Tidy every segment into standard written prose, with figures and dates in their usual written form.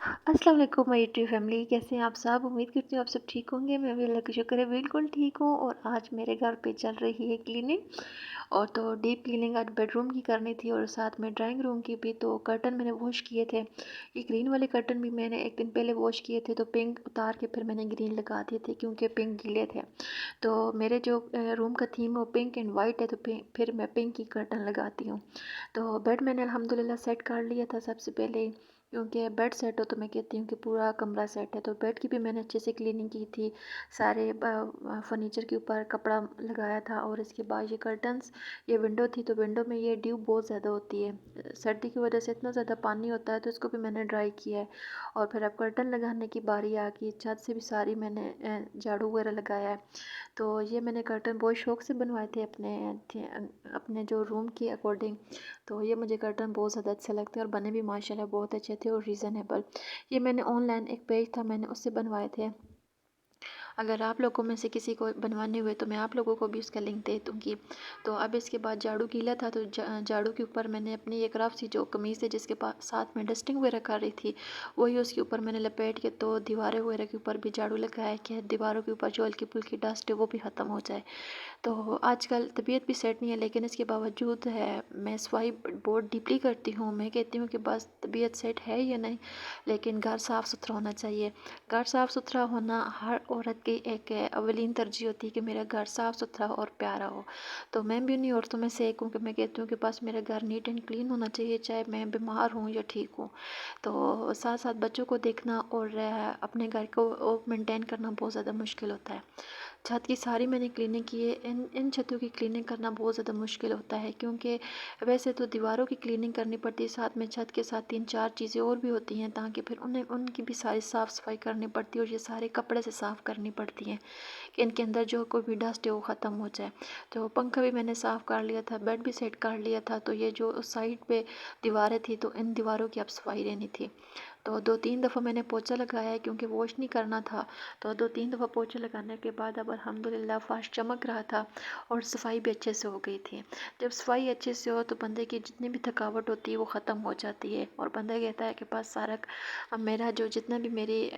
अस्सलाम वालेकुम my YouTube family, कैसे हैं आप सब। उम्मीद करती हूँ आप सब ठीक होंगे। मैं भी अल्लाह का शुक्र है बिल्कुल ठीक हूँ। और आज मेरे घर पे चल रही है क्लीनिंग, और तो डीप क्लीनिंग आज बेडरूम की करनी थी और साथ में ड्राइंग रूम की भी। तो कर्टन मैंने वॉश किए थे, ये ग्रीन वाले कर्टन भी मैंने एक दिन पहले वॉश किए थे, तो पिंक उतार के फिर मैंने ग्रीन लगा दिए थे क्योंकि पिंक गीले थे। तो मेरे जो रूम का थीम है वो पिंक एंड वाइट है, तो फिर मैं पिंक की कर्टन लगाती हूँ। तो बेड मैंने अल्हम्दुलिल्लाह सेट कर लिया था सबसे पहले ही, क्योंकि बेड सेट हो तो मैं कहती हूँ कि पूरा कमरा सेट है। तो बेड की भी मैंने अच्छे से क्लीनिंग की थी, सारे फर्नीचर के ऊपर कपड़ा लगाया था। और इसके बाद ये कर्टन्स, ये विंडो थी, तो विंडो में ये ड्यू बहुत ज़्यादा होती है, सर्दी की वजह से इतना ज़्यादा पानी होता है, तो इसको भी मैंने ड्राई किया है। और फिर अब कर्टन लगाने की बारी आ गई, छत से भी सारी मैंने झाड़ू वगैरह लगाया है। तो ये मैंने कर्टन बहुत शौक से बनवाए थे अपने जो रूम के अकॉर्डिंग। तो ये मुझे कर्टन बहुत ज़्यादा अच्छे लगते हैं और बने भी माशाल्लाह बहुत अच्छे थे और रीज़नेबल। ये मैंने ऑनलाइन एक पेज था, मैंने उससे बनवाए थे। अगर आप लोगों में से किसी को बनवाने हुए तो मैं आप लोगों को भी उसका लिंक दे दूँगी। तो अब इसके बाद झाड़ू गीला था, तो झाड़ू के ऊपर मैंने अपनी एक रफ़ सी जो कमीज़ है जिसके साथ में डस्टिंग वगैरह कर रही थी, वही उसके ऊपर मैंने लपेट के तो दीवारें वगैरह के ऊपर भी झाड़ू लगाया कि दीवारों के ऊपर जो हल्की फुल्की डस्ट है वो भी ख़त्म हो जाए। तो आजकल तबीयत भी सेट नहीं है, लेकिन इसके बावजूद है मैं सफाई बहुत डीपली करती हूँ। मैं कहती हूँ कि बस तबीयत सेट है या नहीं, लेकिन घर साफ़ सुथरा होना चाहिए। घर साफ़ सुथरा होना हर औरत की एक अवलीन तरजीह होती है कि मेरा घर साफ़ सुथरा और प्यारा हो। तो मैं भी उन्हीं औरतों में से एक हूँ कि मैं कहती हूँ कि बस मेरा घर नीट एंड क्लीन होना चाहिए, चाहे मैं बीमार हूँ या ठीक हूँ। तो साथ साथ बच्चों को देखना और अपने घर को मेंटेन करना बहुत ज़्यादा मुश्किल होता है। छत की सारी मैंने क्लीनिंग की है। इन इन छतों की क्लीनिंग करना बहुत ज़्यादा मुश्किल होता है, क्योंकि वैसे तो दीवारों की क्लीनिंग करनी पड़ती है, साथ में छत के साथ 3-4 चीज़ें और भी होती हैं, ताकि फिर उन्हें उनकी भी सारी साफ़ सफाई करनी पड़ती है और ये सारे कपड़े से साफ़ करनी पड़ती हैं कि इनके अंदर जो कोई भी डस्ट है वो ख़त्म हो जाए। तो पंखा भी मैंने साफ़ कर लिया था, बेड भी सेट कर लिया था। तो ये जो साइड पे दीवारें थी, तो इन दीवारों की अब सफाई रहनी थी। तो 2-3 दफ़ा मैंने पोछा लगाया है क्योंकि वॉश नहीं करना था। तो 2-3 दफ़ा पोछा लगाने के बाद अब अल्हम्दुलिल्लाह फर्श चमक रहा था और सफाई भी अच्छे से हो गई थी। जब सफाई अच्छे से हो तो बंदे की जितनी भी थकावट होती है वो ख़त्म हो जाती है, और बंदा कहता है कि बस सारा अब मेरा जो जितना भी मेरी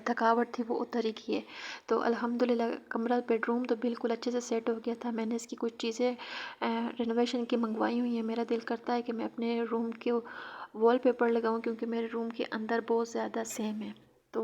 थकावट थी वो उतर ही गई है। तो अल्हम्दुलिल्लाह कमरा बेडरूम तो बिल्कुल अच्छे से सेट हो गया था। मैंने इसकी कुछ चीज़ें रेनोवेशन की मंगवाई हुई हैं। मेरा दिल करता है कि मैं अपने रूम के वॉलपेपर लगाऊं, क्योंकि मेरे रूम के अंदर बहुत ज़्यादा सेम है। तो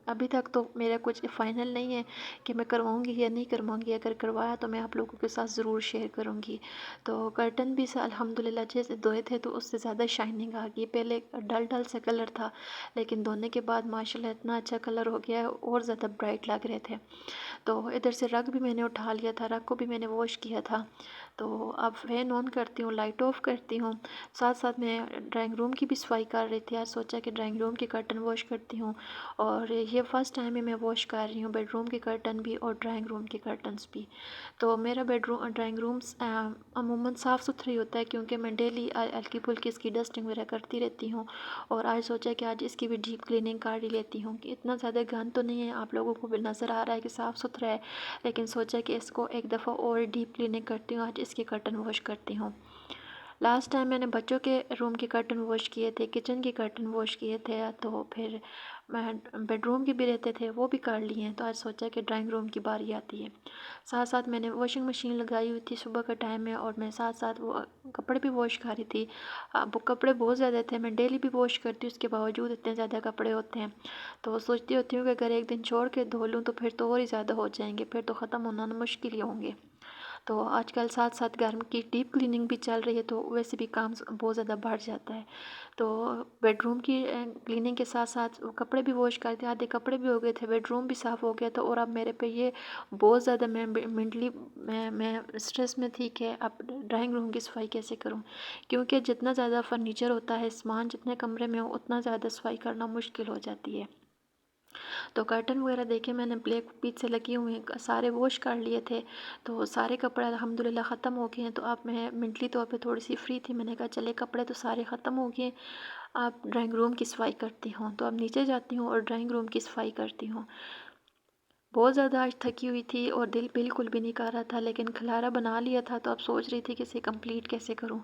अभी तक तो मेरा कुछ फाइनल नहीं है कि मैं करवाऊंगी या नहीं करवाऊंगी। अगर करवाया तो मैं आप लोगों के साथ ज़रूर शेयर करूंगी। तो कर्टन भी अल्हम्दुलिल्लाह जैसे धोए थे तो उससे ज़्यादा शाइनिंग आ गई। पहले डल डल सा कलर था, लेकिन धोने के बाद माशाल्लाह इतना अच्छा कलर हो गया है, और ज़्यादा ब्राइट लग रहे थे। तो इधर से रग भी मैंने उठा लिया था, रग को भी मैंने वॉश किया था। तो अब फैन ऑन करती हूँ, लाइट ऑफ करती हूँ। साथ साथ मैं ड्राइंग रूम की भी सफाई कर रही थी। आज सोचा कि ड्राइंग रूम के कर्टन वॉश करती हूँ, और ये फ़र्स्ट टाइम है मैं वॉश कर रही हूँ बेडरूम के कर्टन भी और ड्राइंग रूम के कर्टन्स भी। तो मेरा बेडरूम ड्राइंग रूम अमूमन साफ़ सुथरा ही होता है, क्योंकि मैं डेली हल्की फुल्की इसकी डस्टिंग वगैरह करती रहती हूँ। और आज सोचा कि आज इसकी भी डीप क्लीनिंग कर ही लेती हूँ, कि इतना ज़्यादा गंद तो नहीं है, आप लोगों को भी नज़र आ रहा है कि साफ़ सुथरा है, लेकिन सोचा कि इसको एक दफ़ा और डीप क्लीनिंग करती हूँ, आज इसके कर्टन वॉश करती हूँ। लास्ट टाइम मैंने बच्चों के रूम के कर्टन वॉश किए थे, किचन के कर्टन वॉश किए थे, तो फिर मैं बेडरूम के भी रहते थे वो भी कर लिए हैं। तो आज सोचा कि ड्राइंग रूम की बारी आती है। साथ साथ मैंने वॉशिंग मशीन लगाई हुई थी, सुबह का टाइम है, और मैं साथ साथ वो कपड़े भी वॉश कर रही थी। वो कपड़े बहुत ज़्यादा थे, मैं डेली भी वॉश करती हूँ, उसके बावजूद इतने ज़्यादा कपड़े होते हैं। तो सोचती होती हूँ कि अगर एक दिन छोड़ के धो लूँ तो फिर तो और ही ज़्यादा हो जाएंगे, फिर तो ख़त्म होना मुश्किल ही होंगे। तो आजकल साथ साथ घर की डीप क्लीनिंग भी चल रही है, तो वैसे भी काम बहुत ज़्यादा बढ़ जाता है। तो बेडरूम की क्लीनिंग के साथ साथ वो कपड़े भी वॉश कर दिए, आधे कपड़े भी हो गए थे, बेडरूम भी साफ़ हो गया था। और अब मेरे पे ये बहुत ज़्यादा मैं मेंटली मैं स्ट्रेस में थी कि अब ड्राइंग रूम की सफाई कैसे करूं, क्योंकि जितना ज़्यादा फर्नीचर होता है, सामान जितने कमरे में हो, उतना ज़्यादा सफाई करना मुश्किल हो जाती है। तो कर्टन वगैरह देखे मैंने ब्लैक पीच से लगे हुए हैं, सारे वॉश कर लिए थे। तो सारे कपड़े अल्हम्दुलिल्लाह ख़त्म हो गए हैं। तो अब मैं मेंटली तौर पे थोड़ी सी फ्री थी, मैंने कहा चले कपड़े तो सारे ख़त्म हो गए, अब ड्राइंग रूम की सफाई करती हूँ। तो अब नीचे जाती हूँ और ड्राइंग रूम की सफाई करती हूँ। बहुत ज़्यादा आज थकी हुई थी और दिल बिल्कुल भी नहीं कर रहा था, लेकिन खलारा बना लिया था तो अब सोच रही थी कि इसे कंप्लीट कैसे करूं।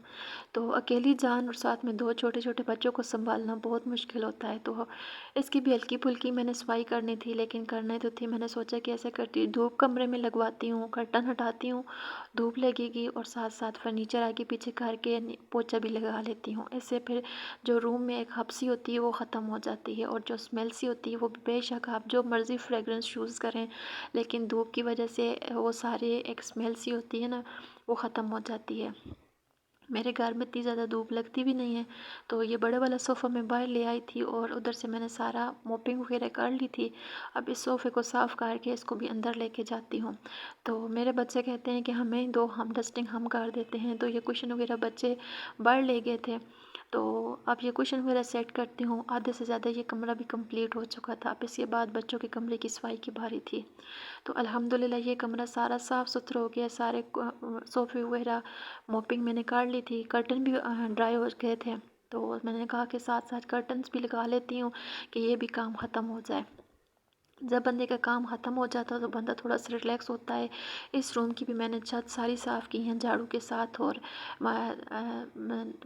तो अकेली जान और साथ में 2 छोटे-छोटे बच्चों को सँभालना बहुत मुश्किल होता है। तो इसकी भी हल्की-फुल्की मैंने सफाई करनी थी, लेकिन करनी तो थी। मैंने सोचा कि ऐसा करती हूँ, धूप कमरे में लगवाती हूँ, कर्टन हटाती हूँ, धूप लगेगी और साथ-साथ फर्नीचर आगे-पीछे करके पोछा भी लगा लेती हूँ। इससे फिर जो रूम में एक हबसी होती है वो ख़त्म हो जाती है, और जो स्मेल सी होती है वो बेशक आप जो मर्ज़ी फ्रेगरेंस यूज़ करें, लेकिन धूप की वजह से वो सारी एक स्मेल सी होती है ना, वो ख़त्म हो जाती है। मेरे घर में इतनी ज़्यादा धूप लगती भी नहीं है। तो ये बड़ा वाला सोफ़ा मैं बाहर ले आई थी और उधर से मैंने सारा मोपिंग वगैरह कर ली थी। अब इस सोफ़े को साफ़ करके इसको भी अंदर लेके जाती हूँ। तो मेरे बच्चे कहते हैं कि हमें दो, हम डस्टिंग हम कर देते हैं। तो ये कुशन वगैरह बच्चे बाहर ले गए थे। तो अब ये कुशन वगैरह सेट करती हूँ। आधे से ज़्यादा ये कमरा भी कंप्लीट हो चुका था। अब इसके बाद बच्चों के कमरे की सफाई की बारी थी। तो अल्हम्दुलिल्लाह ये कमरा सारा साफ़ सुथरा हो गया। सारे सोफ़े वगैरह मोपिंग मैंने कर ली थी। कर्टन भी ड्राई हो गए थे। तो मैंने कहा कि साथ साथ कर्टन्स भी लगा लेती हूँ कि ये भी काम ख़त्म हो जाए। जब बंदे का काम ख़त्म हो जाता है तो बंदा थोड़ा सा रिलैक्स होता है। इस रूम की भी मैंने छत सारी साफ़ की है झाड़ू के साथ और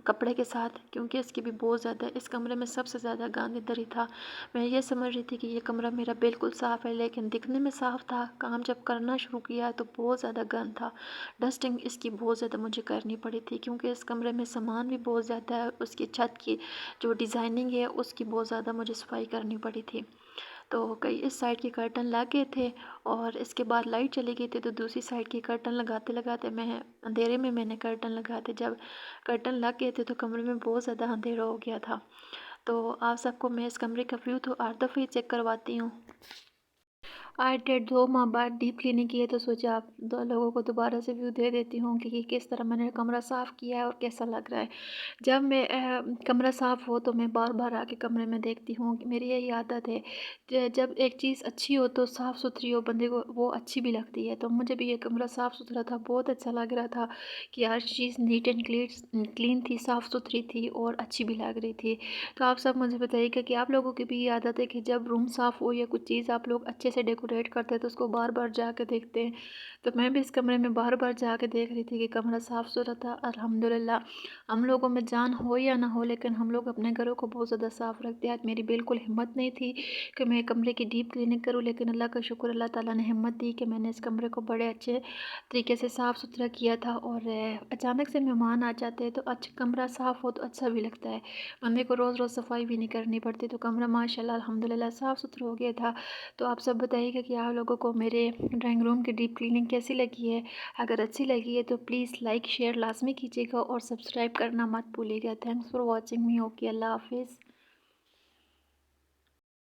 कपड़े के साथ, क्योंकि इसकी भी बहुत ज़्यादा, इस कमरे में सबसे ज़्यादा गंद इधर ही था। मैं ये समझ रही थी कि ये कमरा मेरा बिल्कुल साफ़ है, लेकिन दिखने में साफ़ था। काम जब करना शुरू किया तो बहुत ज़्यादा गंद था। डस्टिंग इसकी बहुत ज़्यादा मुझे करनी पड़ी थी, क्योंकि इस कमरे में सामान भी बहुत ज़्यादा है। उसकी छत की जो डिज़ाइनिंग है उसकी बहुत ज़्यादा मुझे सफाई करनी पड़ी थी। तो कई इस साइड के कर्टन लग गए थे और इसके बाद लाइट चली गई थी, तो दूसरी साइड के कर्टन लगाते लगाते मैं अंधेरे में मैंने कर्टन लगाए थे। जब कर्टन लग गए थे तो कमरे में बहुत ज़्यादा अंधेरा हो गया था। तो आप सबको मैं इस कमरे का व्यू तो 8 दफ़े ही चेक करवाती हूँ। आज 2 माह बाद डीप क्लीनिंग की है, तो सोचा आप दो लोगों को दोबारा से व्यू दे देती हूँ कि किस तरह मैंने कमरा साफ़ किया है और कैसा लग रहा है। जब मैं कमरा साफ़ हो तो मैं बार बार आके कमरे में देखती हूँ कि मेरी यही आदत है। जब एक चीज़ अच्छी हो तो साफ़ सुथरी हो, बंदे को वो अच्छी भी लगती है। तो मुझे भी ये कमरा साफ़ सुथरा था, बहुत अच्छा लग रहा था कि हर चीज़ नीट एंड क्लीन थी, साफ़ सुथरी थी और अच्छी भी लग रही थी। तो आप सब मुझे बताइएगा कि आप लोगों की भी ये आदत है कि जब रूम साफ़ हो या कुछ चीज़ आप लोग अच्छे से डेकोरेट करते हैं तो उसको बार बार जाके देखते हैं। तो मैं भी इस कमरे में बार बार जाके देख रही थी कि कमरा साफ़ सुथरा था। अल्हम्दुलिल्लाह, हम लोगों में जान हो या ना हो, लेकिन हम लोग अपने घरों को बहुत ज़्यादा साफ़ रखते हैं। आज मेरी बिल्कुल हिम्मत नहीं थी कि मैं कमरे की डीप क्लीनिंग करूँ, लेकिन अल्लाह का शुक्र, अल्लाह ताला ने हिम्मत दी कि मैंने इस कमरे को बड़े अच्छे तरीके से साफ़ सुथरा किया था। और अचानक से मेहमान आ जाते हैं तो अच्छा कमरा साफ़ हो तो अच्छा भी लगता है। बंदे को रोज़ रोज़ सफाई भी नहीं करनी पड़ती। तो कमरा माशाल्लाह अल्हम्दुलिल्लाह साफ़ सुथरा हो गया था। तो आप सब बताइएगा कि आप लोगों को मेरे ड्राइंग रूम की डीप क्लीनिंग कैसी लगी है। अगर अच्छी लगी है तो प्लीज़ लाइक शेयर लाजमी कीजिएगा और सब्सक्राइब करना मत भूलिएगा। Thanks for watching me. Okay, अल्लाह हाफिज़।